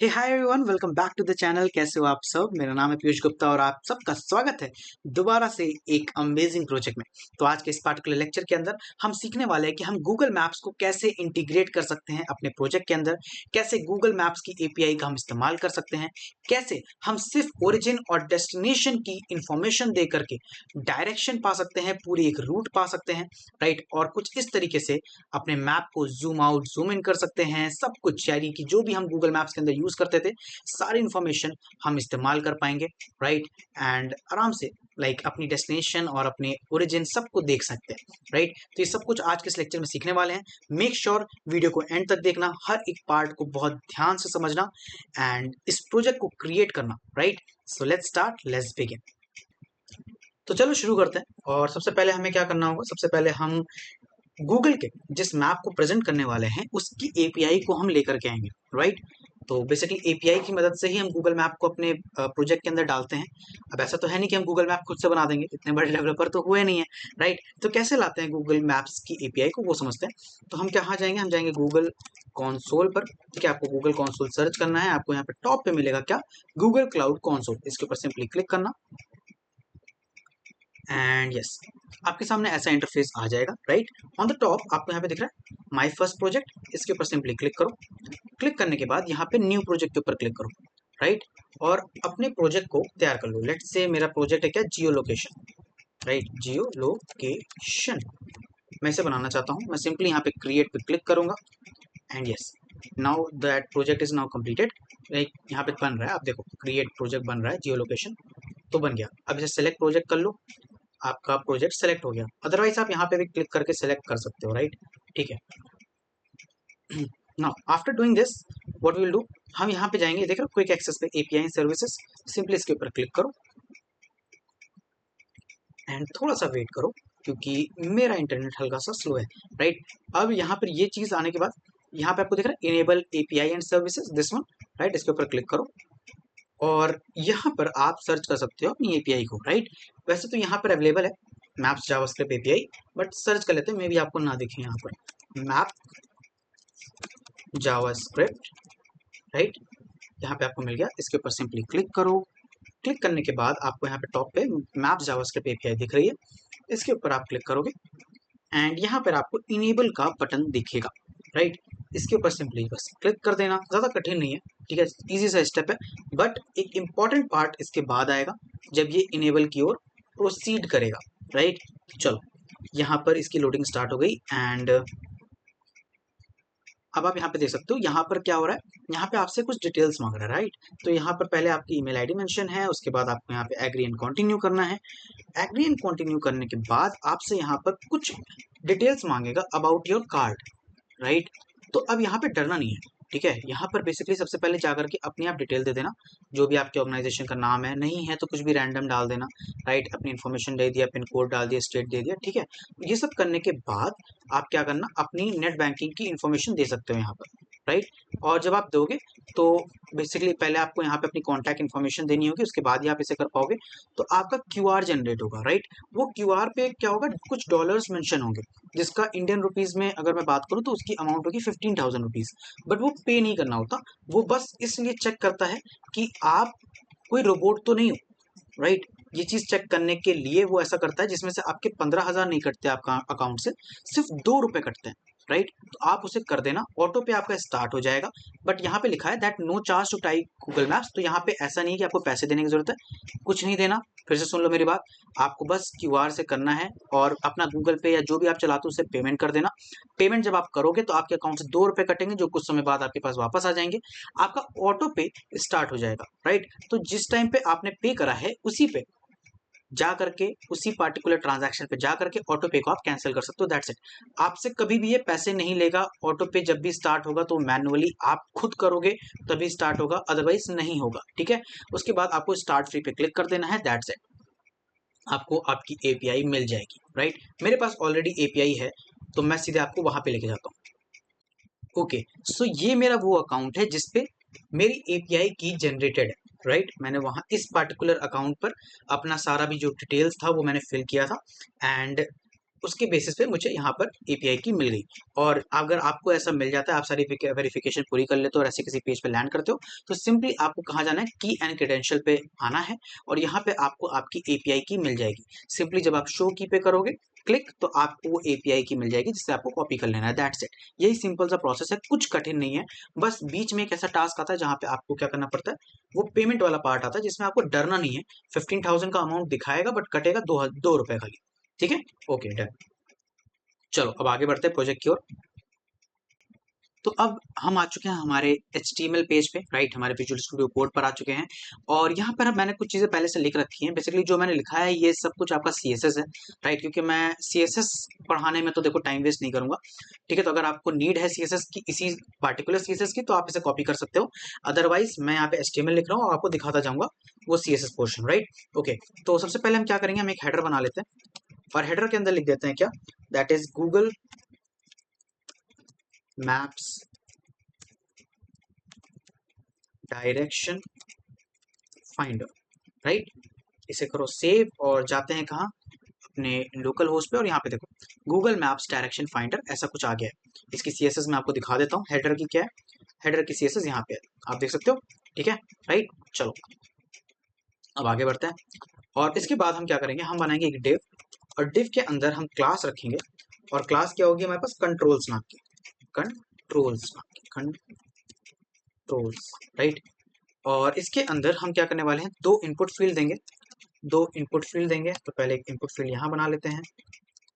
Hey hi everyone, welcome back to the channel. कैसे हो आप सब? मेरा नाम है पीयूष गुप्ता और आप सबका स्वागत है दोबारा से एक अमेजिंग प्रोजेक्ट में। तो आज के इस पार्टिकुलर लेक्चर के अंदर हम सीखने वाले हैं कि हम गूगल मैप्स को कैसे इंटीग्रेट कर सकते हैं अपने प्रोजेक्ट के अंदर, कैसे गूगल मैप्स की एपीआई का हम इस्तेमाल कर सकते हैं, कैसे हम सिर्फ ओरिजिन और डेस्टिनेशन की इंफॉर्मेशन दे करके डायरेक्शन पा सकते हैं, पूरी एक रूट पा सकते हैं, राइट। और कुछ इस तरीके से अपने मैप को जूम आउट जूम इन कर सकते हैं। सब कुछ यानी कि जो भी हम गूगल मैप्स के अंदर यूज करते थे, सारी इंफॉर्मेशन हम इस्तेमाल कर पाएंगे, राइट। एंड आराम से अपनी डेस्टिनेशन और अपने ओरिजिन सबको देख सकते हैं, राइट। तो ये सब कुछ आज के इस लेक्चर में सीखने वाले हैं। मेक श्योर वीडियो को एंड तक देखना, हर एक पार्ट को बहुत ध्यान से समझना एंड इस प्रोजेक्ट को क्रिएट करना, right. So let's start, let's begin. तो चलो शुरू करते हैं। और सबसे पहले हमें क्या करना होगा? सबसे पहले हम गूगल के जिस मैप को प्रेजेंट करने वाले हैं उसकी एपीआई को हम लेकर के आएंगे, राइट। तो बेसिकली एपीआई की मदद से ही हम गूगल मैप को अपने प्रोजेक्ट के अंदर डालते हैं। अब ऐसा तो है नहीं कि हम गूगल मैप खुद से बना देंगे, इतने बड़े डेवलपर तो हुए नहीं है, राइट। तो कैसे लाते हैं गूगल मैप्स की एपीआई को, वो समझते हैं। तो हम कहाँ जाएंगे? हम जाएंगे गूगल कॉन्सोल पर। ठीक है, आपको गूगल कॉन्सोल सर्च करना है। आपको यहाँ पे टॉप पे मिलेगा क्या? Google cloud console. इसके ऊपर सिंपली क्लिक करना एंड यस, आपके सामने ऐसा इंटरफेस आ जाएगा, राइट। ऑन द टॉप आपको यहाँ पे दिख रहा है माय फर्स्ट प्रोजेक्ट। इसके ऊपर सिंपली क्लिक करो। क्लिक करने के बाद यहाँ पे न्यू प्रोजेक्ट के ऊपर क्लिक करो, राइट। और अपने प्रोजेक्ट को तैयार कर लो। लेट्स से मेरा प्रोजेक्ट है क्या? जियो लोकेशन, राइट। जियो लोकेशन मैं इसे बनाना चाहता हूँ। मैं सिंपली यहाँ पे क्रिएट पे क्लिक करूंगा and yes, now that project is now completed. Like यहाँ पे बन रहा है, आप देखो क्रिएट प्रोजेक्ट बन रहा है, जियो लोकेशन तो बन गया। अब इसे सेलेक्ट प्रोजेक्ट कर लो, आपका प्रोजेक्ट सेलेक्ट हो गया। अदरवाइज आप यहाँ पे भी क्लिक करके सेलेक्ट कर सकते हो, राइट। ठीक है, now after doing this what will do, हम यहाँ पे जाएंगे, देख रहे हो क्विक एक्सेस पे एपीआई सर्विसेज। सिंपली इसके ऊपर क्लिक करो एंड थोड़ा सा वेट करो क्योंकि मेरा इंटरनेट हल्का सा स्लो है, राइट। अब यहाँ पर ये चीज आने के बाद यहाँ पे आपको दिख रहा है enable API and services, this one, right. इसके ऊपर क्लिक करो और यहाँ पर आप सर्च कर सकते हो अपनी एपीआई को, राइट। वैसे तो यहाँ पर अवेलेबल है maps JavaScript API, but search कर लेते हैं, मे भी आपको ना दिखे यहाँ पर मैप जावास्क्रिप्ट, राइट। यहाँ पे आपको मिल गया। इसके ऊपर सिंपली क्लिक करो। क्लिक करने के बाद आपको यहाँ पे टॉप पे मैप जावास्क्रिप्ट एपीआई दिख रही है। इसके ऊपर आप क्लिक करोगे एंड यहाँ पर आपको इनेबल का बटन दिखेगा, राइट। इसके ऊपर सिंपली बस क्लिक कर देना, ज़्यादा कठिन नहीं है, ठीक है, इजी सा स्टेप है। बट एक इम्पॉर्टेंट पार्ट इसके बाद आएगा जब ये इनेबल की ओर प्रोसीड करेगा, राइट। चलो, यहाँ पर इसकी लोडिंग स्टार्ट हो गई एंड अब आप यहाँ पे देख सकते हो यहाँ पर क्या हो रहा है। यहाँ पे आपसे कुछ डिटेल्स मांग रहा है, राइट। तो यहाँ पर पहले आपकी ईमेल आईडी मेंशन है, उसके बाद आपको यहाँ पे एग्री एंड कंटिन्यू करना है। एग्री एंड कंटिन्यू करने के बाद आपसे यहाँ पर कुछ डिटेल्स मांगेगा अबाउट योर कार्ड, राइट। तो अब यहाँ पे डरना नहीं है, ठीक है। यहाँ पर बेसिकली सबसे पहले जाकर के अपनी आप डिटेल दे देना, जो भी आपके ऑर्गेनाइजेशन का नाम है, नहीं है तो कुछ भी रैंडम डाल देना, राइट। अपनी इन्फॉर्मेशन दे दिया, पिन कोड डाल दिया, स्टेट दे दिया, ठीक है। ये सब करने के बाद आप क्या करना, अपनी नेट बैंकिंग की इन्फॉर्मेशन दे सकते हो यहाँ पर, राइट। और जब आप दोगे तो बेसिकली पहले आपको यहाँ पे अपनी कॉन्टैक्ट इन्फॉर्मेशन देनी होगी, उसके बाद ही आप इसे कर पाओगे। तो आपका क्यूआर जनरेट होगा, राइट। वो क्यूआर पे क्या होगा, कुछ डॉलर्स मेंशन होंगे, जिसका इंडियन रुपीज में अगर मैं बात करूं तो उसकी अमाउंट होगी 15,000 रुपीज। बट वो पे नहीं करना होता, वो बस इसलिए चेक करता है कि आप कोई रोबोट तो नहीं हो, राइट। ये चीज चेक करने के लिए वो ऐसा करता है, जिसमें से आपके 15,000 नहीं कटते आपका अकाउंट से, सिर्फ 2 रुपए कटते हैं, राइट। तो आप उसे कर देना, ऑटो पे आपका स्टार्ट हो जाएगा। बट यहाँ पे लिखा है that no charge to type Google maps, तो यहाँ पे ऐसा नहीं है कि आपको पैसे देने की जरूरत है, कुछ नहीं देना। फिर से सुन लो मेरी बात, आपको बस क्यूआर से करना है और अपना गूगल पे या जो भी आप चलाते हो उसे पेमेंट कर देना। पेमेंट जब आप करोगे तो आपके अकाउंट से 2 रुपए कटेंगे, जो कुछ समय बाद आपके पास वापस आ जाएंगे, आपका ऑटो पे स्टार्ट हो जाएगा, राइट। तो जिस टाइम पे आपने पे करा है उसी पे जा करके, उसी पार्टिकुलर ट्रांजैक्शन पे जा करके ऑटो पे को आप कैंसिल कर सकते हो, दैट्स इट। आपसे कभी भी ये पैसे नहीं लेगा। ऑटो पे जब भी स्टार्ट होगा तो मैनुअली आप खुद करोगे तभी स्टार्ट होगा, अदरवाइज नहीं होगा, ठीक है। उसके बाद आपको स्टार्ट फ्री पे क्लिक कर देना है, दैट्स इट। आपको आपकी एपीआई मिल जाएगी, राइट। मेरे पास ऑलरेडी एपीआई है तो मैं सीधे आपको वहां पे लेके जाता हूँ। ओके, सो ये मेरा वो अकाउंट है जिसपे मेरी एपीआई की जनरेटेड है, राइट। मैंने वहां इस पार्टिकुलर अकाउंट पर अपना सारा भी जो डिटेल्स था वो मैंने फिल किया था एंड उसके बेसिस पे मुझे यहाँ पर एपीआई की मिल गई। और अगर आपको ऐसा मिल जाता है, आप सारी वेरिफिकेशन पूरी कर लेते हो और ऐसे किसी पेज पे लैंड करते हो, तो सिंपली आपको कहाँ जाना है, की एंड क्रेडेंशियल पे आना है और यहाँ पे आपको आपकी एपीआई की मिल जाएगी। सिंपली जब आप शो की पे करोगे क्लिक, तो आपको वो एपीआई की मिल जाएगी जिससे आपको कॉपी कर लेना है। That's it. यही सिंपल सा प्रोसेस है, कुछ कठिन नहीं है। बस बीच में एक ऐसा टास्क आता है जहाँ पे आपको क्या करना पड़ता है, वो पेमेंट वाला पार्ट आता है जिसमें आपको डरना नहीं है। 15,000 का अमाउंट दिखाएगा बट कटेगा 2 रुपए खाली। ठीक है, ओके डन। चलो अब आगे बढ़ते हैं प्रोजेक्ट की ओर। तो अब हम आ चुके हैं हमारे HTML पेज पे, राइट, हमारे विजुअल स्टूडियो कोड पर आ चुके हैं। और यहाँ पर मैंने कुछ चीज़ें पहले से लिख रखी हैं। बेसिकली जो मैंने लिखा है ये सब कुछ आपका CSS है, राइट, क्योंकि मैं CSS पढ़ाने में तो देखो टाइम वेस्ट नहीं करूंगा। ठीक है, तो अगर आपको नीड है CSS की, इसी पार्टिकुलर CSS की, तो आप इसे कॉपी कर सकते हो। अदरवाइज मैं यहाँ पे HTML लिख रहा हूँ और आपको दिखाता जाऊंगा वो CSS पोर्शन, राइट। ओके, तो सबसे पहले हम क्या करेंगे, हम एक हेडर बना लेते हैं और हेडर के अंदर लिख देते हैं क्या, that is Google maps direction finder, right. इसे करो सेव और जाते हैं कहाँ, अपने लोकल होस्ट पे, और यहाँ पे देखो गूगल मैप्स डायरेक्शन फाइंडर ऐसा कुछ आ गया है। इसकी CSS मैं आपको दिखा देता हूँ, हेडर की क्या है, हेडर की CSS यहाँ पे है, आप देख सकते हो। ठीक है, राइट। चलो अब आगे बढ़ते हैं और इसके बाद हम क्या करेंगे, हम बनाएंगे एक डिव और डिव के अंदर हम क्लास रखेंगे और क्लास क्या होगी हमारे पास, कंट्रोल्स नाम की, कंट्रोल्स नाम की, कंट्रोल्स, राइट। और इसके अंदर हम क्या करने वाले हैं, दो इनपुट फील्ड देंगे, दो इनपुट फील्ड देंगे। तो पहले एक इनपुट फील्ड यहाँ बना लेते हैं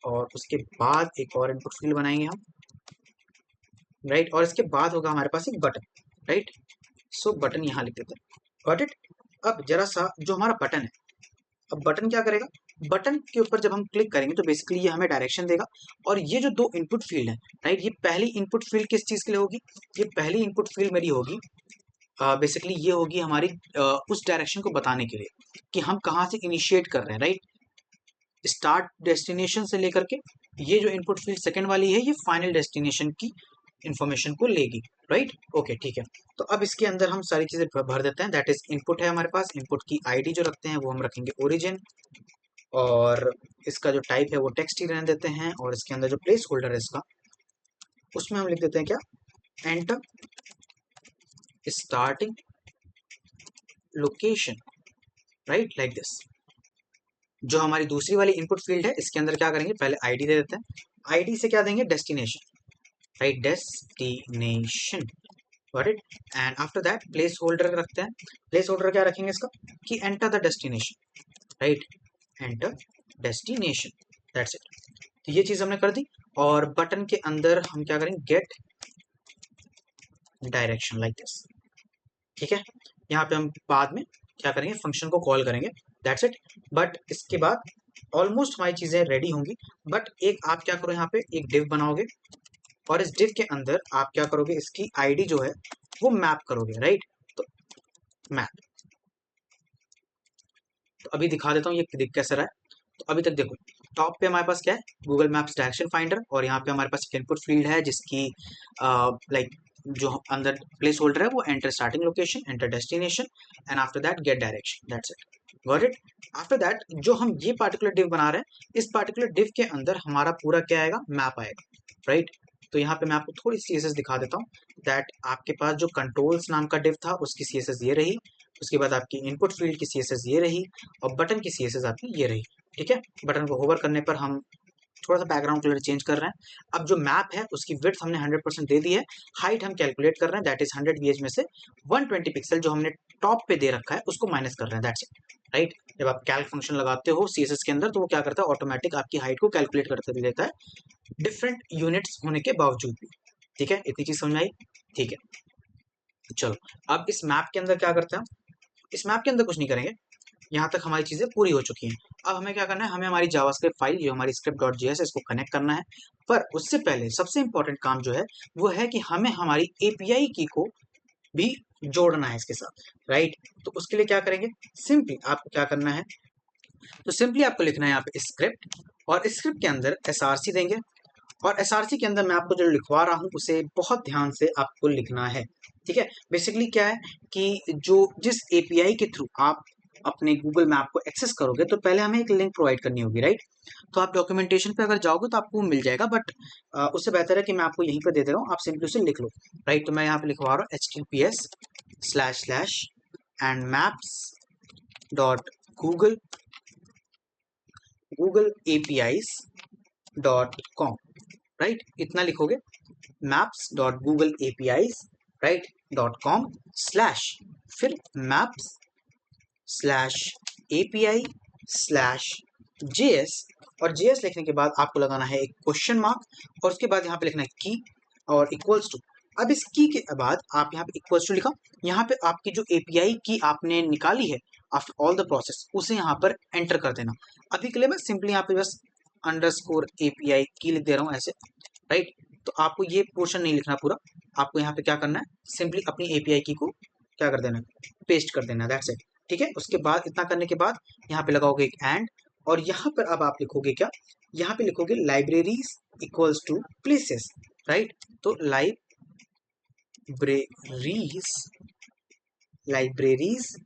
और उसके बाद एक और इनपुट फील्ड बनाएंगे हम, राइट। और इसके बाद होगा हमारे पास एक बटन, राइट। सो बटन यहाँ लिख देते हैं, गॉट इट। अब जरा सा जो हमारा बटन है, अब बटन क्या करेगा, बटन के ऊपर जब हम क्लिक करेंगे तो बेसिकली ये हमें डायरेक्शन देगा। और ये जो दो इनपुट फील्ड है, राइट, ये पहली इनपुट फील्ड किस चीज के लिए होगी, ये पहली इनपुट फील्ड मेरी होगी बेसिकली ये होगी हमारी उस डायरेक्शन को बताने के लिए कि हम कहाँ से इनिशिएट कर रहे हैं, राइट। स्टार्ट डेस्टिनेशन से लेकर के ये जो इनपुट फील्ड सेकंड वाली है, ये फाइनल डेस्टिनेशन की इंफॉर्मेशन को लेगी, राइट। ओके, ठीक है। तो अब इसके अंदर हम सारी चीजें भर देते हैं। दैट इज इनपुट है हमारे पास, इनपुट की आईडी जो रखते हैं वो हम रखेंगे ओरिजिन, और इसका जो टाइप है वो टेक्स्ट ही रहने देते हैं। और इसके अंदर जो प्लेस होल्डर है इसका, उसमें हम लिख देते हैं क्या, enter starting location, right, like this. जो हमारी दूसरी वाली इनपुट फील्ड है, इसके अंदर क्या करेंगे, पहले आईडी दे देते हैं, आईडी से क्या देंगे, destination, right, destination, got it. And after that place holder रखते हैं। प्लेस होल्डर क्या रखेंगे इसका, कि enter the destination, right, enter destination, that's it. तो ये चीज हमने कर दी। और बटन के अंदर हम क्या करेंगे, गेट डायरेक्शन, लाइक दिस। ठीक है, यहाँ पे हम बाद में क्या करेंगे, फंक्शन को कॉल करेंगे, दैट्स इट। बट इसके बाद ऑलमोस्ट हमारी चीजें रेडी होंगी। बट एक आप क्या करो, यहाँ पे एक डिव बनाओगे और इस डिव के अंदर आप क्या करोगे, इसकी आईडी जो है वो मैप करोगे, राइट। तो मैप, तो अभी दिखा देता हूँ ये दिख कैसे रहा है। तो अभी तक देखो, टॉप पे हमारे पास क्या है, गूगल मैप्स डायरेक्शन फाइंडर, और यहाँ पे हमारे पास एक इनपुट फील्ड है जिसकी लाइक जो अंदर प्लेस होल्डर है वो enter starting location, enter destination, and after that get direction, that's it, got it. After that जो हम ये पार्टिकुलर डिव बना रहे हैं, इस पार्टिकुलर डिव के अंदर हमारा पूरा क्या आएगा, मैप आएगा, राइट। तो यहाँ पे मैं आपको थोड़ी CSS दिखा देता हूँ। दैट आपके पास जो कंट्रोल्स नाम का डिव था उसकी CSS ये रही, उसके बाद आपकी इनपुट फील्ड की CSS ये रही, और बटन की CSS आपकी ये रही। ठीक है, बटन को होवर करने पर हम थोड़ा सा बैकग्राउंड कलर चेंज कर रहे हैं। अब जो मैप है उसकी विड्थ हमने 100% दे दी है, हाइट हम कैलकुलेट कर रहे हैं, दैट इज 100 VH में से 120 पिक्सल जो हमने टॉप पे दे रखा है उसको माइनस कर रहे हैं, दैट्स इट, राइट। जब आप कैल्क फंक्शन लगाते हो CSS के अंदर तो वो क्या करता है, ऑटोमेटिक आपकी हाइट को कैलकुलेट करते देता है, डिफरेंट यूनिट्स होने के बावजूद भी। ठीक है, इतनी चीज समझ आई, ठीक है। चलो अब इस मैप के अंदर क्या करते हैं, इस मैप के अंदर कुछ नहीं करेंगे, यहाँ तक हमारी चीजें पूरी हो चुकी हैं। अब हमें क्या करना है, हमें हमारी जावास्क्रिप्ट फाइल जो हमारी script.js है इसको कनेक्ट करना है। पर उससे पहले सबसे इंपॉर्टेंट काम जो है वो है कि हमें हमारी API की को भी जोड़ना है इसके साथ, राइट। तो उसके लिए क्या करेंगे, सिंपली आपको क्या करना है, तो सिंपली आपको लिखना है यहाँ पे स्क्रिप्ट, और स्क्रिप्ट के अंदर SRC देंगे, और SRC के अंदर मैं आपको जो लिखवा रहा हूँ उसे बहुत ध्यान से आपको लिखना है। ठीक है, बेसिकली क्या है कि जो जिस API के थ्रू आप अपने गूगल मैप को एक्सेस करोगे तो पहले हमें एक लिंक प्रोवाइड करनी होगी, राइट। तो आप डॉक्यूमेंटेशन पे अगर जाओगे तो आपको मिल जाएगा, बट उससे बेहतर है कि मैं आपको यहीं पर दे दे रहा हूँ, आप सिंपली उसे लिख लो, राइट। तो मैं यहाँ पे लिखवा रहा हूँ https/and maps.google apis.com, राइट। इतना लिखोगे, maps.googleapis, राइट .com स्लैश, फिर maps/api/js, और js लिखने के बाद आपको लगाना है एक क्वेश्चन मार्क, और उसके बाद यहाँ पे लिखना है की और इक्वल्स टू। अब इस की के बाद आप यहाँ पे इक्वल्स टू लिखा, यहाँ पे आपकी जो एपीआई की आपने निकाली है आफ्टर ऑल द प्रोसेस, उसे यहाँ पर एंटर कर देना। अभी के लिए मैं सिंपली यहाँ पे बस अंडरस्कोर एपीआई की लिख दे रहा हूँ ऐसे, राइट। तो आपको ये पोर्शन नहीं लिखना पूरा, आपको यहाँ पे क्या करना है, सिंपली अपनी एपीआई की को क्या कर देना है, पेस्ट कर देना, दैट्स इट, ठीक है। उसके बाद इतना करने के बाद यहाँ पे लगाओगे एक एंड, और यहाँ पर अब आप लिखोगे क्या, यहाँ पे लिखोगे libraries equals to places, right. तो लाइब्रेरीज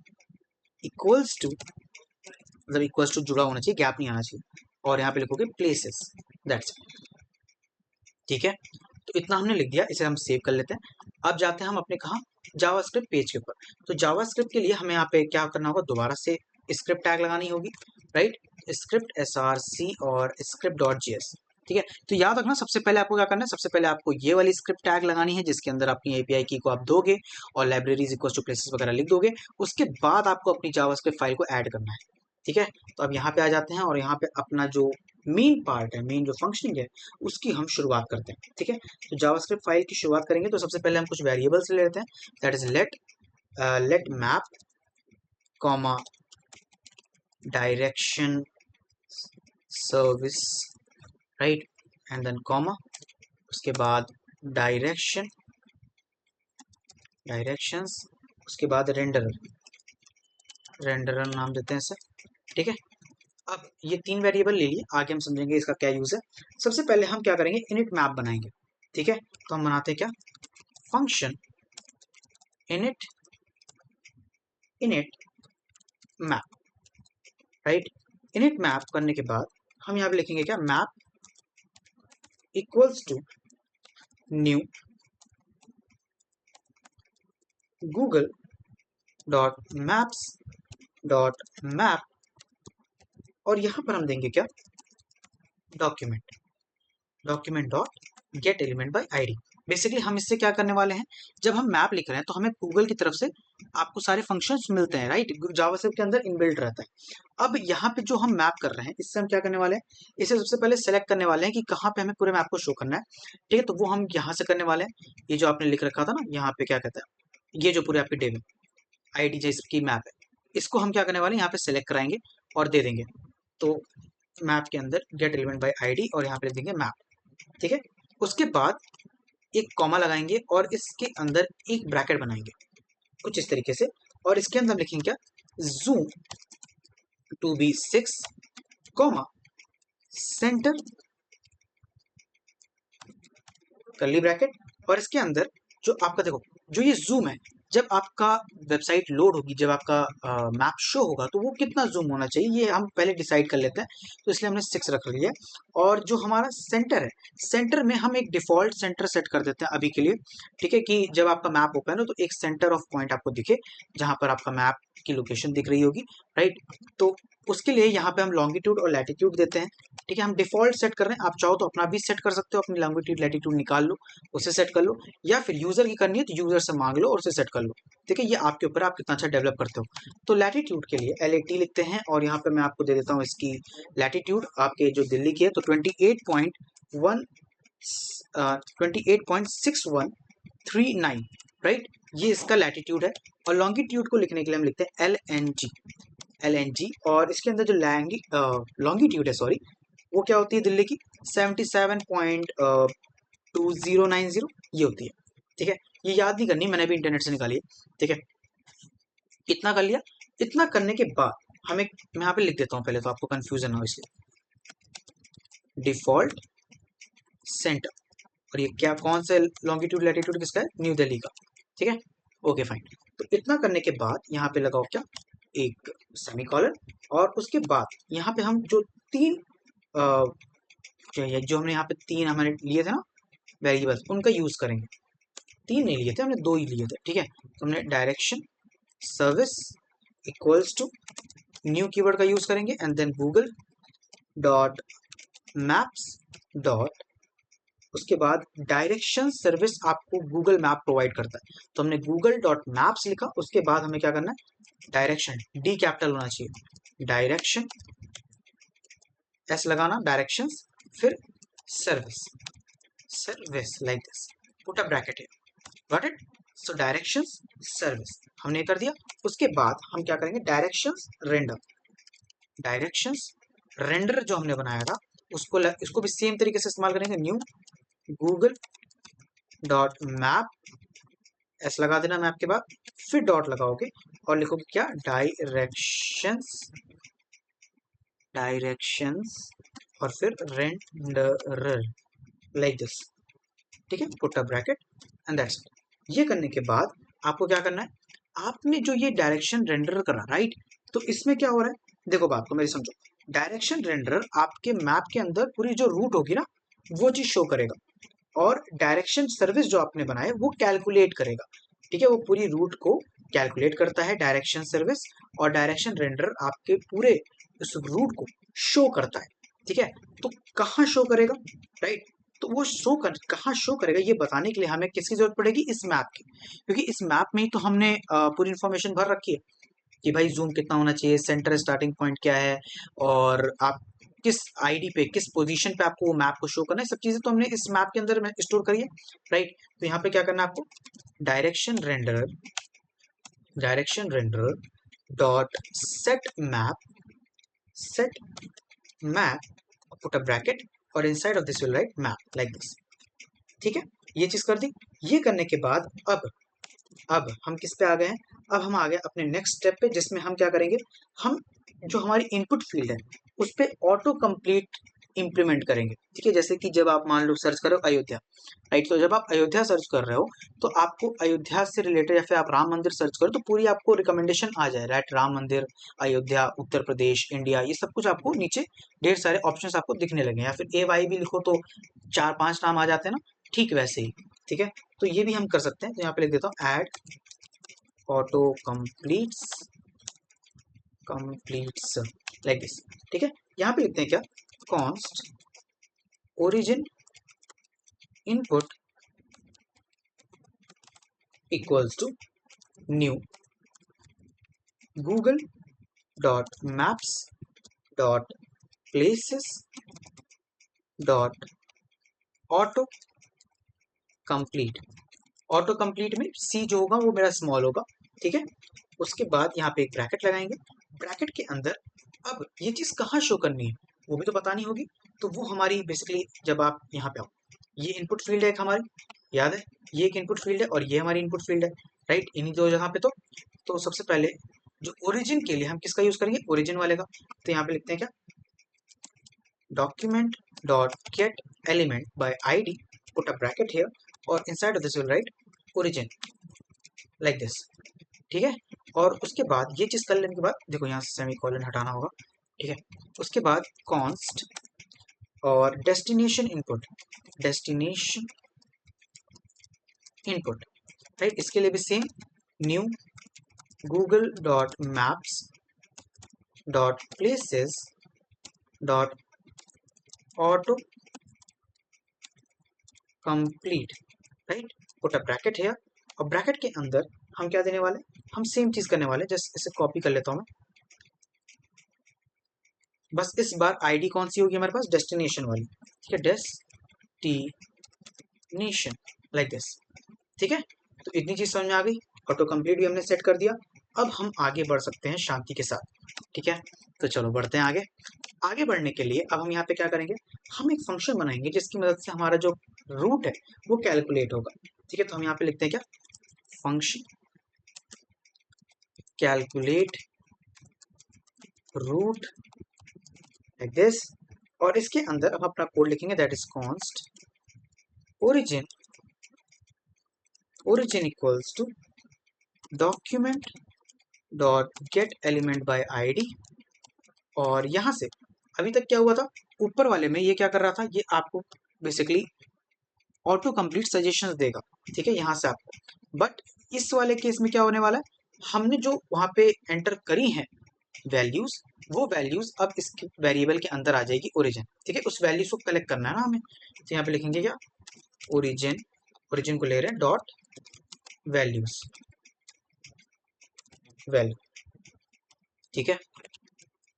इक्वल्स टू, मतलब इक्वल्स टू जुड़ा होना चाहिए, गैप नहीं आना चाहिए, और यहाँ पे लिखोगे प्लेसेस, दैट्स इट, ठीक है। तो इतना हमने लिख दिया, इसे हम सेव कर लेते हैं। अब जाते हैं हम अपने कहाँ, जावास्क्रिप्ट पेज के ऊपर। तो जावास्क्रिप्ट के लिए हमें यहाँ पे क्या करना होगा, दोबारा से स्क्रिप्ट टैग लगानी होगी, राइट। स्क्रिप्ट src और script.js, ठीक है। तो याद रखना, सबसे पहले आपको क्या करना है, सबसे पहले आपको ये वाली स्क्रिप्ट टैग लगानी है जिसके अंदर अपनी एपीआई की को आप दोगे और लाइब्रेरीज इक्वल टू प्लेसेस वगैरह लिख दोगे। उसके बाद आपको अपनी जावास्क्रिप्ट फाइल को ऐड करना है, ठीक है। तो अब यहाँ पे आ जाते हैं, और यहाँ पे अपना जो मेन पार्ट है, मेन जो फंक्शनिंग है, उसकी हम शुरुआत करते हैं, ठीक है। तो जावास्क्रिप्ट फाइल की शुरुआत करेंगे तो सबसे पहले हम कुछ वेरिएबल्स ले लेते हैं, that is let map comma direction service, right, and then comma, उसके बाद डायरेक्शंस, उसके बाद रेंडरर नाम देते हैं इसे, ठीक है। अब ये 3 वेरिएबल ले लिए, आगे हम समझेंगे इसका क्या यूज है। सबसे पहले हम क्या करेंगे, इनिट मैप बनाएंगे, ठीक है। तो हम बनाते हैं क्या, function init map, right. Init map करने के बाद हम यहाँ पे लिखेंगे क्या, map equals to new Google dot maps dot map, और यहाँ पर हम देंगे क्या, document dot get element by ID. Basically हम इससे क्या करने वाले हैं, जब हम मैप लिख रहे हैं तो हमें गूगल की तरफ से आपको सारे फंक्शंस मिलते हैं, राइट, जावास्क्रिप्ट के अंदर इनबिल्ट रहता है। अब यहाँ पे जो हम मैप कर रहे हैं, इससे हम क्या करने वाले हैं, इसे सबसे पहले सेलेक्ट करने वाले हैं कि कहाँ पे हमें पूरे मैप को शो करना है, ठीक है। तो वो हम यहाँ से करने वाले हैं, ये जो आपने लिख रखा था ना, यहाँ पे क्या कहता है, ये जो पूरे आपके डेम आईडी जिसकी मैप है, इसको हम क्या करने वाले हैं, यहाँ पे सेलेक्ट कराएंगे और दे देंगे। तो मैप के अंदर गेट एलिमेंट बाय आईडी, और यहाँ पे लिख देंगे मैप, ठीक है। उसके बाद एक कॉमा लगाएंगे और इसके अंदर एक ब्रैकेट बनाएंगे कुछ इस तरीके से, और इसके अंदर लिखेंगे क्या, zoom to be 6 comma center curly bracket, और इसके अंदर जो आपका देखो, जो ये जूम है, जब आपका वेबसाइट लोड होगी, जब आपका मैप शो होगा, तो वो कितना जूम होना चाहिए ये हम पहले डिसाइड कर लेते हैं। तो इसलिए हमने 6 रख लिया। और जो हमारा सेंटर है, सेंटर में हम एक डिफॉल्ट सेंटर सेट कर देते हैं अभी के लिए, ठीक है, कि जब आपका मैप ओपन हो तो एक सेंटर ऑफ पॉइंट आपको दिखे जहां पर आपका मैप की लोकेशन दिख रही होगी, राइट। तो उसके लिए यहाँ पे हम लॉन्गिट्यूड और लैटिट्यूड देते हैं, ठीक है। हम डिफॉल्ट सेट कर रहे हैं, आप चाहो तो अपना भी सेट कर सकते हो, अपनी लॉन्गिट्यूड लैटिट्यूड निकाल लो, उसे सेट कर लो, या फिर यूजर की करनी है तो यूजर से मांग लो और उसे सेट कर लो, ठीक है। ये आपके ऊपर, आप कितना अच्छा डेवलप करते हो। तो लैटिट्यूड के लिए LAT लिखते हैं, और यहाँ पे मैं आपको दे देता हूँ इसकी लैटिट्यूड, आपके जो दिल्ली की है तो 28.6139, राइट, ये इसका लैटिट्यूड है। और लॉन्गिट्यूड को लिखने के लिए हम लिखते हैं LNG, और इसके अंदर जो लॉन्गिट्यूड है, सॉरी, वो क्या होती है दिल्ली की, 77.2090 ये होती है, ठीक है। ये याद नहीं करनी, मैंने भी इंटरनेट से निकाली है, ठीक है। इतना कर लिया। इतना करने के बाद मैं यहाँ पे लिख देता हूँ पहले, तो आपको कंफ्यूजन हो इसलिए, डिफॉल्ट सेंटर, और ये क्या, कौन सा लॉन्गिट्यूड लैटिट्यूड किसका है, न्यू दिल्ली का, ठीक है। Okay fine. तो इतना करने के बाद यहाँ पे लगाओ क्या, एक सेमीकोलन, और उसके बाद यहाँ पे हम जो तीन जो हमने यहाँ पे तीन हमारे लिए थे ना वेरिएबल्स, उनका यूज करेंगे। तीन नहीं लिए थे हमने, दो ही लिए थे, ठीक है। तो हमने direction service equals to new keyword का यूज करेंगे and then Google dot maps dot, उसके बाद डायरेक्शन सर्विस आपको गूगल मैप प्रोवाइड करता है, तो हमने गूगल डॉट मैप्स लिखा। उसके बाद हमें क्या करना है, डायरेक्शन डी कैपिटल होना चाहिए, डायरेक्शन एस लगाना, डायरेक्शन, फिर service, service like this, put a bracket है, got it. So direction service हमने कर दिया। उसके बाद हम क्या करेंगे, डायरेक्शंस रेंडर, डायरेक्शंस रेंडर जो हमने बनाया था इसको भी सेम तरीके से इस्तेमाल करेंगे, new Google dot map, S लगा देना मैप के बाद, फिर डॉट लगाओगे और लिखोगे क्या, डायरेक्शंस, डायरेक्शंस और फिर रेंडर लाइक दिस, ठीक है, put a bracket and that's it. ये करने के बाद आपको क्या करना है, आपने जो ये डायरेक्शन रेंडर करा, राइट, तो इसमें क्या हो रहा है, देखो बात को मेरी समझो। डायरेक्शन रेंडर आपके मैप के अंदर पूरी जो रूट होगी ना वो चीज शो करेगा, और डायरेक्शन सर्विस जो आपने बनाया वो कैलकुलेट करेगा, ठीक है, वो पूरी रूट को कैलकुलेट करता है डायरेक्शन सर्विस, और डायरेक्शन रेंडर आपके पूरे उस रूट को शो करता है, ठीक है। तो कहाँ शो करेगा, राइट, तो वो कहाँ शो करेगा ये बताने के लिए हमें किसकी जरूरत पड़ेगी, इस मैप की, क्योंकि इस मैप में ही तो हमने पूरी इंफॉर्मेशन भर रखी है कि भाई जूम कितना होना चाहिए, सेंटर स्टार्टिंग पॉइंट क्या है, और आप किस आईडी पे किस पोजीशन पे आपको वो मैप को शो करना है, सब चीजें तो हमने इस मैप के अंदर स्टोर करी है, राइट। तो यहाँ पे क्या करना है आपको, direction render, direction render dot set map, set map, put a bracket, और inside of this will write map like this, ठीक है। ये चीज कर दी। ये करने के बाद अब हम किस पे आ गए हैं, अब हम आ गए अपने नेक्स्ट स्टेप पे, जिसमें हम क्या करेंगे, हम जो हमारी इनपुट फील्ड है उस पे ऑटो कंप्लीट इंप्लीमेंट करेंगे, ठीक है। जैसे कि जब आप मान लो सर्च करो अयोध्या, राइट, तो जब आप अयोध्या सर्च कर रहे हो तो आपको अयोध्या से रिलेटेड, या फिर आप राम मंदिर सर्च करो तो पूरी आपको रिकमेंडेशन आ जाए, राइट, राम मंदिर, अयोध्या, उत्तर प्रदेश, इंडिया, ये सब कुछ आपको नीचे ढेर सारे ऑप्शंस आपको दिखने लगे, या फिर AY भी लिखो तो 4-5 नाम आ जाते हैं ना, ठीक वैसे ही, ठीक है। तो ये भी हम कर सकते हैं, तो यहाँ पे लिख देता हूँ add autocompletes like this, ठीक है। यहाँ पे लिखते हैं क्या, const origin input equals to new Google dot maps dot places dot autocomplete, autocomplete में सी जो होगा वो मेरा स्मॉल होगा, ठीक है। उसके बाद यहाँ पे एक ब्रैकेट लगाएंगे, ब्रैकेट के अंदर अब ये चीज कहाँ शो करनी है वो भी तो बतानी होगी, तो वो हमारी बेसिकली जब आप यहाँ पे आओ, ये इनपुट फील्ड है एक हमारी, याद है, ये एक इनपुट फील्ड है और ये हमारी इनपुट फील्ड है, राइट, इन्हीं दो जगह पे। तो सबसे पहले जो ओरिजिन के लिए हम किसका यूज करेंगे, ओरिजिन वाले का, तो यहाँ पे लिखते हैं क्या, document dot get element by ID, put a bracket here, और inside of this will write origin like this, ठीक है। और उसके बाद ये चीज कर लेने के बाद देखो यहाँ से सेमीकोलन हटाना होगा, ठीक है। उसके बाद कॉन्स्ट और destination input, destination input, right, इसके लिए भी same, new Google dot maps dot places dot auto complete, right, put a bracket है, और ब्रैकेट के अंदर हम क्या देने वाले, हम सेम चीज करने वाले, जस्ट इसे कॉपी कर लेता हूं मैं, बस इस बार ID कौन सी होगी हमारे पास, डेस्टिनेशन वाली, ठीक है, डेस्टिनेशन लाइक दिस, ठीक है। तो इतनी चीज समझ में आ गई, ऑटो कंप्लीट भी हमने सेट कर दिया। अब हम आगे बढ़ सकते हैं शांति के साथ, ठीक है। तो चलो बढ़ते हैं आगे। आगे बढ़ने के लिए अब हम यहाँ पे क्या करेंगे, हम एक फंक्शन बनाएंगे जिसकी मदद से हमारा जो रूट है वो कैलकुलेट होगा, ठीक है। तो हम यहाँ पे लिखते हैं क्या, function calculate route like this, और इसके अंदर अब अपना कोड लिखेंगे, that is const origin, origin equals to document dot get element by ID. और यहाँ से अभी तक क्या हुआ था, ऊपर वाले में ये क्या कर रहा था, ये आपको बेसिकली ऑटो कंप्लीट सजेशंस देगा, ठीक है, यहाँ से आपको। बट इस वाले केस में क्या होने वाला है, हमने जो वहाँ पे एंटर करी हैं वैल्यूज, वो वैल्यूज अब इस वेरिएबल के अंदर आ जाएगी ओरिजिन, ठीक है। उस वैल्यूज को कलेक्ट करना है ना हमें, तो यहाँ पे लिखेंगे क्या, ओरिजिन, ओरिजिन को ले रहे हैं डॉट वैल्यूज, वैल्यू, ठीक है,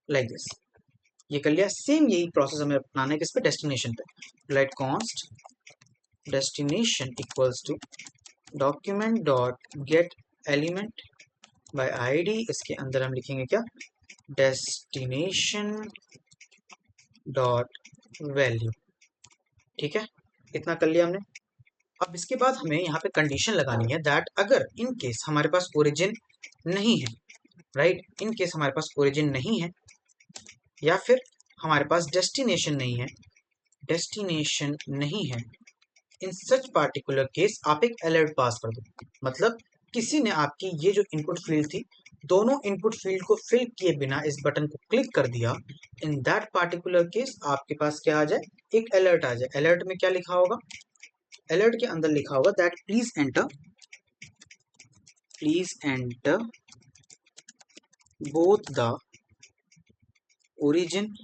लाइक दिस। ये कर लिया। सेम यही प्रोसेस हमें अपनाना है किस पे, डेस्टिनेशन पे। Right const destination equals to document dot get element by ID, इसके अंदर हम लिखेंगे क्या, डेस्टिनेशन डॉट वैल्यू, ठीक है। इतना कर लिया हमने। अब इसके बाद हमें यहाँ पे कंडीशन लगानी है दैट अगर इन केस हमारे पास ओरिजिन नहीं है, राइट, इन केस हमारे पास ओरिजिन नहीं है या फिर हमारे पास डेस्टिनेशन नहीं है, डेस्टिनेशन नहीं है, इन सच पार्टिकुलर केस आप एक अलर्ट पास कर दो। मतलब किसी ने आपकी ये जो इनपुट फील्ड थी, दोनों इनपुट फील्ड को फिल किए बिना इस बटन को क्लिक कर दिया, इन दैट पार्टिकुलर केस आपके पास क्या आ जाए, एक अलर्ट आ जाए। अलर्ट में क्या लिखा होगा, अलर्ट के अंदर लिखा होगा that please enter both the origin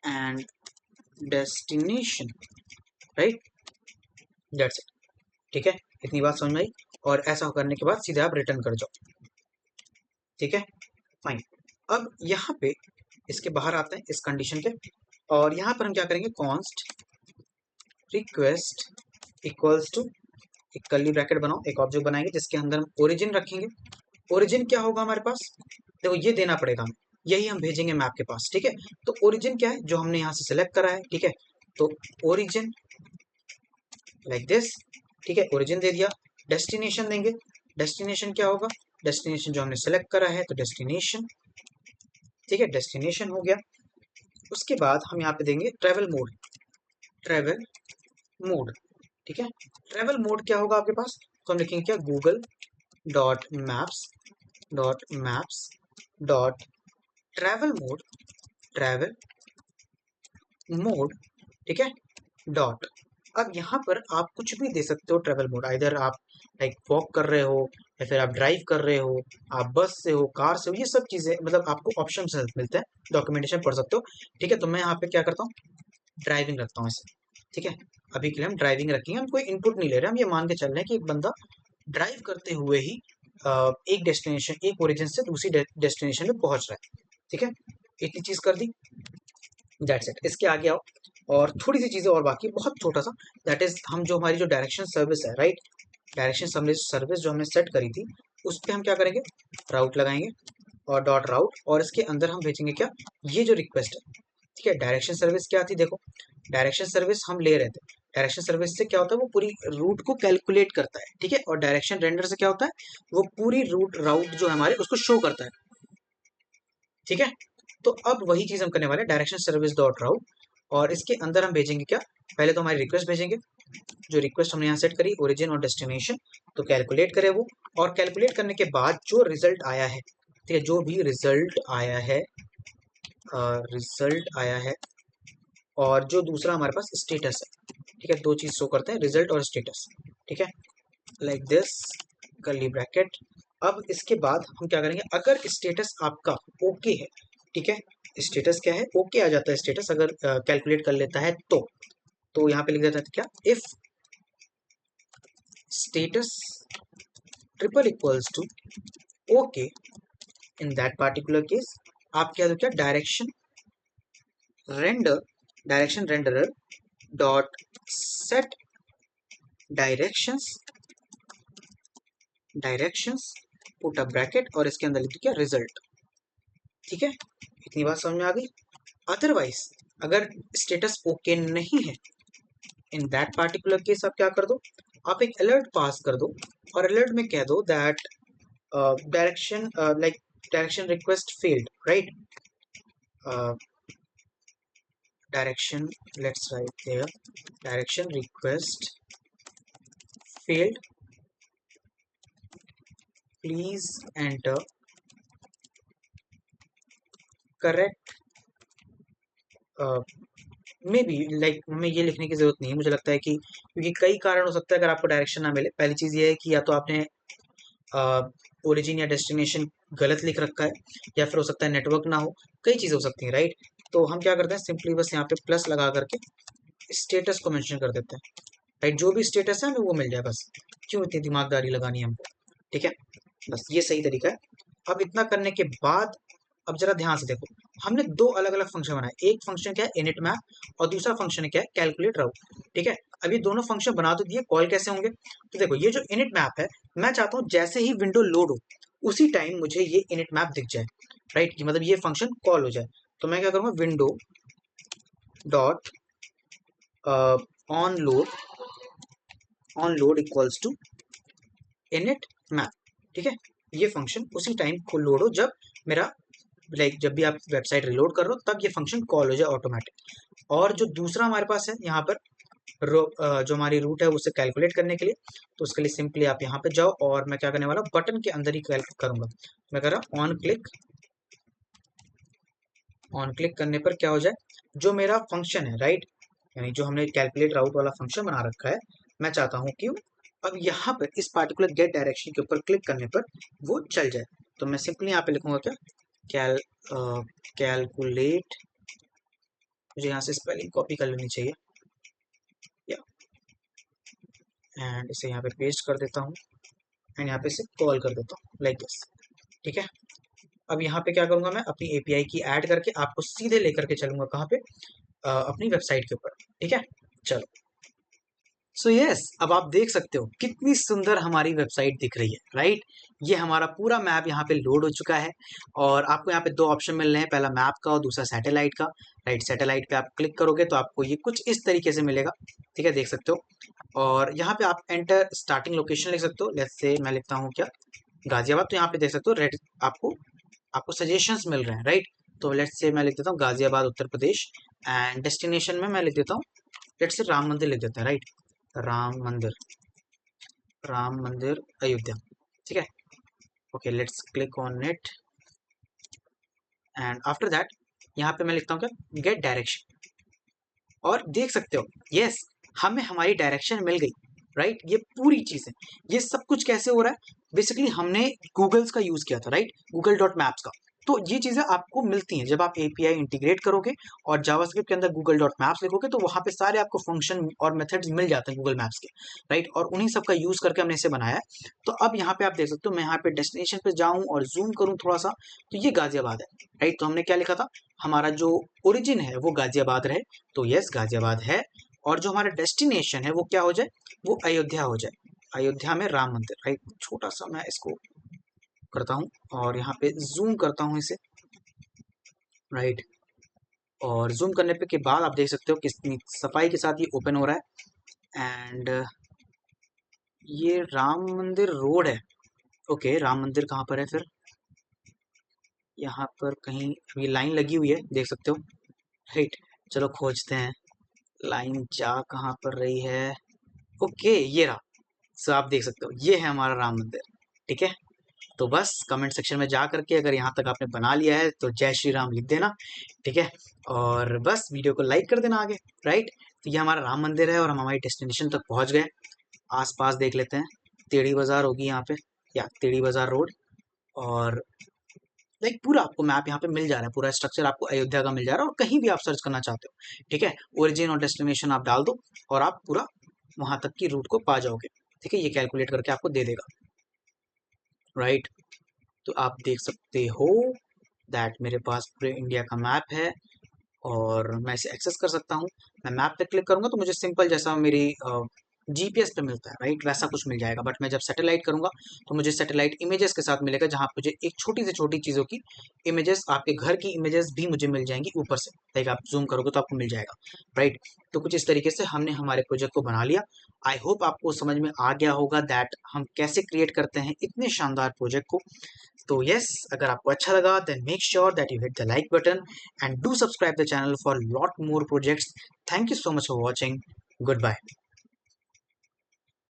and destination, right, that's it, ठीक है। इतनी बात समझ में आई। और ऐसा करने के बाद सीधे आप रिटर्न कर जाओ, ठीक है, फाइन। अब यहाँ पे इसके बाहर आते हैं इस कंडीशन के, और यहाँ पर हम क्या करेंगे, कॉन्स्ट रिक्वेस्ट इक्वल्स टू, एक कर्ली ब्रैकेट बनाओ, एक ऑब्जेक्ट बनाएंगे जिसके अंदर हम ओरिजिन रखेंगे। ओरिजिन क्या होगा हमारे पास, देखो ये देना पड़ेगा हमें, यही हम भेजेंगे मैप के पास, ठीक है। तो ओरिजिन क्या है, जो हमने यहाँ से सिलेक्ट करा है, ठीक है, तो ओरिजिन लाइक दिस, ठीक है, ओरिजिन दे दिया। डेस्टिनेशन देंगे, डेस्टिनेशन क्या होगा, डेस्टिनेशन जो हमने सेलेक्ट करा है, तो डेस्टिनेशन, ठीक है, डेस्टिनेशन हो गया। उसके बाद हम यहाँ पे देंगे ट्रेवल मोड, ट्रेवल मोड, ठीक है। ट्रेवल मोड क्या होगा आपके पास, तो हम लिखेंगे क्या, Google dot maps dot travel mode, travel mode, ठीक है, डॉट। अब यहाँ पर आप कुछ भी दे सकते हो ट्रेवल मोड, इधर आप लाइक वॉक कर रहे हो या फिर आप ड्राइव कर रहे हो, आप बस से हो, कार से हो, ये सब चीज़ें मतलब आपको ऑप्शन मिलते हैं, डॉक्यूमेंटेशन पढ़ सकते हो, ठीक है। तो मैं यहाँ पे क्या करता हूँ, ड्राइविंग रखता हूँ ऐसे, ठीक है। अभी के लिए हम ड्राइविंग रखेंगे, हम कोई इनपुट नहीं ले रहे, हम ये मान के चल रहे हैं कि एक बंदा ड्राइव करते हुए ही एक डेस्टिनेशन, एक ओरिजिन से दूसरी डेस्टिनेशन में पहुंच रहा है, ठीक है। इतनी चीज़ कर दी, दैट्स इट। इसके आगे आओ, और थोड़ी सी चीज़ें और बाकी, बहुत छोटा सा, दैट इज हम जो हमारी जो डायरेक्शन सर्विस है, राइट, डायरेक्शन सर्विस जो हमने सेट करी थी, उस पर हम क्या करेंगे, राउट लगाएंगे और डॉट राउट, और इसके अंदर हम भेजेंगे क्या, ये जो रिक्वेस्ट है, ठीक है। डायरेक्शन सर्विस क्या थी, देखो डायरेक्शन सर्विस हम ले रहे थे, डायरेक्शन सर्विस से क्या होता है, वो पूरी रूट को कैलकुलेट करता है, ठीक है। और डायरेक्शन रेंडर से क्या होता है, वो पूरी राउट जो है हमारे उसको शो करता है, ठीक है। तो अब वही चीज़ हम करने वाले हैं, डायरेक्शन सर्विस डॉट राउट, और इसके अंदर हम भेजेंगे क्या, पहले तो हमारी रिक्वेस्ट भेजेंगे, जो रिक्वेस्ट हमने यहाँ सेट करी ओरिजिन और डेस्टिनेशन, तो कैलकुलेट करे वो, और कैलकुलेट करने के बाद जो रिजल्ट आया है, ठीक है, जो भी रिजल्ट आया है, और जो दूसरा हमारे पास स्टेटस है, ठीक है, दो चीज़ शो करते हैं, रिजल्ट और स्टेटस, ठीक है, लाइक दिस, कर्ली ब्रैकेट। अब इसके बाद हम क्या करेंगे, अगर स्टेटस आपका ओके है, ठीक है, स्टेटस क्या है, ओके आ जाता है स्टेटस, अगर कैलकुलेट कर लेता है तो यहाँ पे लिख देता है क्या, if status triple equals to okay, in that particular case आप क्या दो, क्या direction renderer dot set directions put a bracket, और इसके अंदर लिख दो क्या, रिजल्ट, ठीक है। इतनी बात समझ में आ गई। अदरवाइज अगर स्टेटस ओके नहीं है, इन दैट पार्टिकुलर केस आप क्या कर दो, आप एक अलर्ट पास कर दो, और अलर्ट में कह दो that direction like direction request failed, right, direction, let's write there, direction request failed please enter correct, maybe like हमें ये लिखने की जरूरत नहीं है, मुझे लगता है कि क्योंकि कई कारण हो सकता है अगर आपको डायरेक्शन ना मिले। पहली चीज ये है कि या तो आपने ओरिजिन या डेस्टिनेशन गलत लिख रखा है, या फिर हो सकता है नेटवर्क ना हो, कई चीज़ें हो सकती हैं, राइट। तो हम क्या करते हैं, सिंपली बस यहाँ पे प्लस लगा करके स्टेटस को मेंशन कर देते हैं, राइट। जो भी स्टेटस है हमें वो मिल जाए बस, क्यों इतनी दिमागदारी लगानी है हमको, ठीक है। बस ये सही तरीका है। अब इतना करने के बाद अब जरा ध्यान से देखो, हमने दो अलग अलग फंक्शन बनाए। एक फंक्शन क्या है, इनिट मैप, और दूसरा फंक्शन क्या है, कैलकुलेट राउट, ठीक है। अब ये दोनों फंक्शन बना तो दिए, कॉल कैसे होंगे, तो देखो ये जो इनिट मैप है, मैं चाहता हूँ जैसे ही विंडो लोड हो उसी टाइम मुझे ये इनिट मैप दिख जाए, राइट, कि मतलब ये फंक्शन कॉल हो जाए। तो मैं क्या करूँगा, window dot onload equals to init map, ठीक है। ये फंक्शन उसी टाइम को लोड हो जब मेरा लाइक जब भी आप वेबसाइट रिलोड कर रहे हो तब ये फंक्शन कॉल हो जाए ऑटोमेटिक। और जो दूसरा हमारे पास है यहाँ पर जो हमारी रूट है उसे कैलकुलेट करने के लिए, तो उसके लिए सिंपली आप यहाँ पे जाओ और मैं क्या करने वाला हूँ, बटन के अंदर ही कैलकुलेट करूंगा। मैं कर रहा हूँ ऑन क्लिक करने पर क्या हो जाए, जो मेरा फंक्शन है, राइट, यानी जो हमने कैलकुलेट राउट वाला फंक्शन बना रखा है, मैं चाहता हूँ कि अब यहाँ पर इस पार्टिकुलर गेट डायरेक्शन के ऊपर क्लिक करने पर वो चल जाए। तो मैं सिंपली यहाँ पे लिखूंगा क्या, कैलकुलेट, मुझे यहाँ से स्पेलिंग कॉपी कर लेनी चाहिए, या एंड इसे यहाँ पे पेस्ट कर देता हूँ एंड यहाँ पे इसे कॉल कर देता हूँ लाइक दिस, ठीक है। अब यहाँ पे क्या करूँगा, मैं अपनी एपीआई की ऐड करके आपको सीधे लेकर के चलूंगा कहाँ पे, अपनी वेबसाइट के ऊपर, ठीक है। चलो, सो यस, अब आप देख सकते हो कितनी सुंदर हमारी वेबसाइट दिख रही है, राइट। ये हमारा पूरा मैप यहाँ पे लोड हो चुका है, और आपको यहाँ पे दो ऑप्शन मिल रहे हैं, पहला मैप का और दूसरा सैटेलाइट का, राइट। सैटेलाइट पे आप क्लिक करोगे तो आपको ये कुछ इस तरीके से मिलेगा, ठीक है, देख सकते हो। और यहाँ पे आप एंटर स्टार्टिंग लोकेशन लिख सकते हो, लेट्स से मैं लिखता हूँ क्या, गाजियाबाद। तो यहाँ पे देख सकते हो रेड आपको सजेशंस मिल रहे हैं, राइट। तो लेट्स से मैं लिख देता हूँ गाजियाबाद उत्तर प्रदेश, एंड डेस्टिनेशन में मैं लिख देता हूँ, लेट्स से राम मंदिर लिख देते हैं, राइट। राम मंदिर अयोध्या, ठीक है। Okay, let's click on it and after that यहाँ पे मैं लिखता हूँ क्या, गेट डायरेक्शन, और देख सकते हो यस, हमें हमारी डायरेक्शन मिल गई, राइट। ये पूरी चीज़ है, ये सब कुछ कैसे हो रहा है, बेसिकली हमने गूगल्स का यूज़ किया था, राइट, गूगल डॉट मैप्स का। तो ये चीज़ें आपको मिलती हैं जब आप एपीआई इंटीग्रेट करोगे और जावास्क्रिप्ट के अंदर गूगल डॉट मैप्स लिखोगे, तो वहाँ पे सारे आपको फंक्शन और मेथड्स मिल जाते हैं गूगल मैप्स के, राइट। और उन्हीं सब का यूज़ करके हमने इसे बनाया है। तो अब यहाँ पे आप देख सकते हो, मैं यहाँ पे डेस्टिनेशन पे जाऊँ और जूम करूँ थोड़ा सा, तो ये गाजियाबाद है, राइट। तो हमने क्या लिखा था, हमारा जो ओरिजिन है वो गाजियाबाद रहे, तो यस गाजियाबाद है। और जो हमारा डेस्टिनेशन है वो क्या हो जाए, वो अयोध्या हो जाए, अयोध्या में राम मंदिर, राइट। छोटा सा मैं इसको करता हूँ और यहाँ पे जूम करता हूँ इसे, राइट। और जूम करने पे के बाद आप देख सकते हो कितनी सफाई के साथ ये ओपन हो रहा है। एंड ये राम मंदिर रोड है, ओके। राम मंदिर कहाँ पर है फिर, यहाँ पर कहीं अभी लाइन लगी हुई है, देख सकते हो, राइट। चलो खोजते हैं, लाइन जा कहाँ पर रही है, ओके ये रहा। सो आप देख सकते हो ये है हमारा राम मंदिर, ठीक है। तो बस कमेंट सेक्शन में जा करके अगर यहाँ तक आपने बना लिया है तो जय श्री राम लिख देना, ठीक है। और बस वीडियो को लाइक कर देना आगे, राइट। तो ये हमारा राम मंदिर है और हम हमारी डेस्टिनेशन तक पहुँच गए। आसपास देख लेते हैं, टेढ़ी बाजार होगी यहाँ पे, या टेढ़ी बाजार रोड। और लाइक पूरा आपको मैप यहाँ पे मिल जा रहा है, पूरा स्ट्रक्चर आपको अयोध्या का मिल जा रहा है, और कहीं भी आप सर्च करना चाहते हो, ठीक है, ओरिजिन और डेस्टिनेशन आप डाल दो और आप पूरा वहां तक की रूट को पा जाओगे, ठीक है। ये कैलकुलेट करके आपको दे देगा, राइट। तो आप देख सकते हो दैट मेरे पास पूरे इंडिया का मैप है और मैं इसे एक्सेस कर सकता हूँ। मैं मैप पे क्लिक करूंगा तो मुझे सिंपल जैसा मेरी जीपीएस पे मिलता है, राइट, वैसा कुछ मिल जाएगा। बट मैं जब सैटेलाइट करूंगा तो मुझे सैटेलाइट इमेजेस के साथ मिलेगा, जहां मुझे एक छोटी से छोटी चीज़ों की इमेजेस, आपके घर की इमेजेस भी मुझे मिल जाएंगी ऊपर से, लाइक आप जूम करोगे तो आपको मिल जाएगा, राइट। तो कुछ इस तरीके से हमने हमारे प्रोजेक्ट को बना लिया। आई होप आपको समझ में आ गया होगा दैट हम कैसे क्रिएट करते हैं इतने शानदार प्रोजेक्ट को। तो यस, अगर आपको अच्छा लगा then make sure that you hit the like button and do subscribe the channel for lot more projects. Thank you so much for watching. Goodbye.